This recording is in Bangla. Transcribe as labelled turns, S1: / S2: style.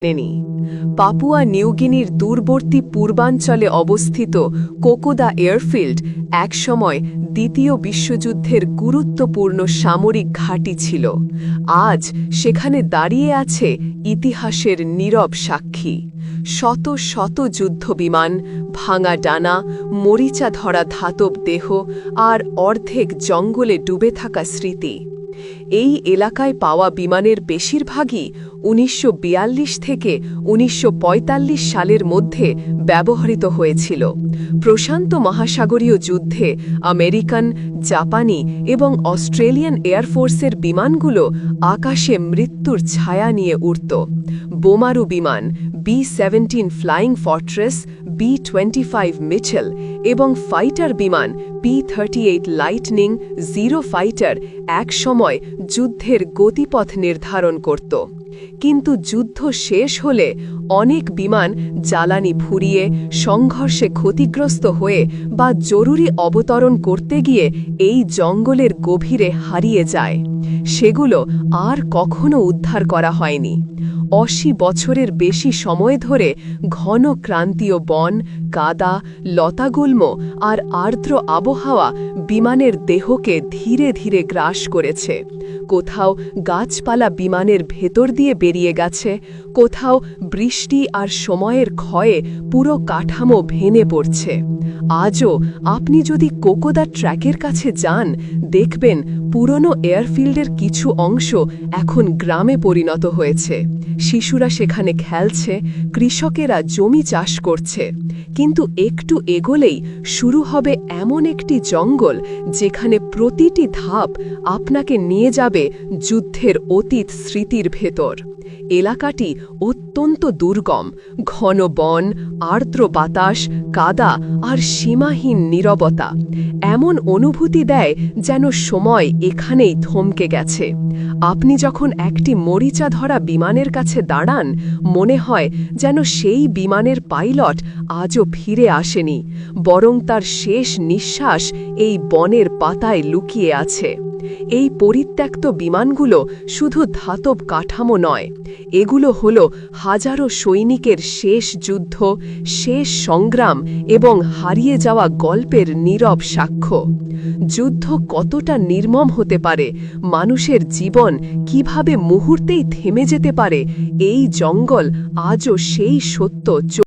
S1: নেনি। পাপুয়া নিউগিনির দূরবর্তী পূর্বাঞ্চলে অবস্থিত কোকোদা এয়ারফিল্ড একসময় দ্বিতীয় বিশ্বযুদ্ধের গুরুত্বপূর্ণ সামরিক ঘাঁটি ছিল। আজ সেখানে দাঁড়িয়ে আছে ইতিহাসের নীরব সাক্ষী। শত শত যুদ্ধবিমান, ভাঙা ডানা, মরিচা ধরা ধাতব দেহ আর অর্ধেক জঙ্গলে ডুবে থাকা স্মৃতি। এই এলাকায় পাওয়া বিমানের বেশিরভাগই ১৯৪২ থেকে ১৯৪৫ সালের মধ্যে ব্যবহৃত হয়েছিল। প্রশান্ত মহাসাগরীয় যুদ্ধে আমেরিকান, জাপানি এবং অস্ট্রেলিয়ান এয়ারফোর্সের বিমানগুলো আকাশে মৃত্যুর ছায়া নিয়ে উড়ত। বোমারু বিমান B-17 flying fortress, B-25 Mitchell এবং ফাইটার বিমান P-38 লাইটনিং জিরো ফাইটার একসময় যুদ্ধের গতিপথ নির্ধারণ করত। কিন্তু যুদ্ধ শেষ হলে অনেক বিমান জ্বালানি ফুরিয়ে, সংঘর্ষে ক্ষতিগ্রস্ত হয়ে বা জরুরি অবতরণ করতে গিয়ে এই জঙ্গলের গভীরে হারিয়ে যায়। সেগুলো আর কখনো উদ্ধার করা হয়নি। ৮০ বছরের বেশি সময় ধরে ঘন ক্রান্তীয় বন, কাদা, লতাগুল্ম আর আর্দ্র আবহাওয়া বিমানের দেহকে ধীরে ধীরে গ্রাস করেছে। কোথাও গাছপালা বিমানের ভেতর দিয়ে বেরিয়ে গেছে, কোথাও বৃষ্টি আর সময়ের ক্ষয়ে পুরো কাঠামো ভেঙে পড়ছে। আজও আপনি যদি কোকোদা ট্র্যাকের কাছে যান, দেখবেন পুরনো এয়ারফিল্ডের কিছু অংশ এখন গ্রামে পরিণত হয়েছে। শিশুরা সেখানে খেলছে, কৃষকেরা জমি চাষ করছে। কিন্তু একটু এগোলেই শুরু হবে এমন একটি জঙ্গল যেখানে প্রতিটি ধাপ আপনাকে নিয়ে যাবে যুদ্ধের অতীত স্মৃতির ভেতর। এলাকাটি অত্যন্ত দুর্গম, ঘন বন, আর্দ্র বাতাস, কাদা আর সীমাহীন নীরবতা এমন অনুভূতি দেয় যেন সময় এখানেই থমকে গেছে। আপনি যখন একটি মরিচা ধরা বিমানের কাছে দাঁড়ান, মনে হয় যেন সেই বিমানের পাইলট আজও ফিরে আসেনি, বরং তার শেষ নিঃশ্বাস এই বনের পাতায় লুকিয়ে আছে। এই পরিত্যক্ত বিমানগুলো শুধু ধাতব কাঠামো নয়, এগুলো হলো হাজারো সৈনিকের শেষ যুদ্ধ, শেষ সংগ্রাম এবং হারিয়ে যাওয়া গল্পের নীরব সাক্ষ্য। যুদ্ধ কতটা নির্মম হতে পারে, মানুষের জীবন কিভাবে মুহূর্তেই থেমে যেতে পারে, এই জঙ্গল আজও সেই সত্য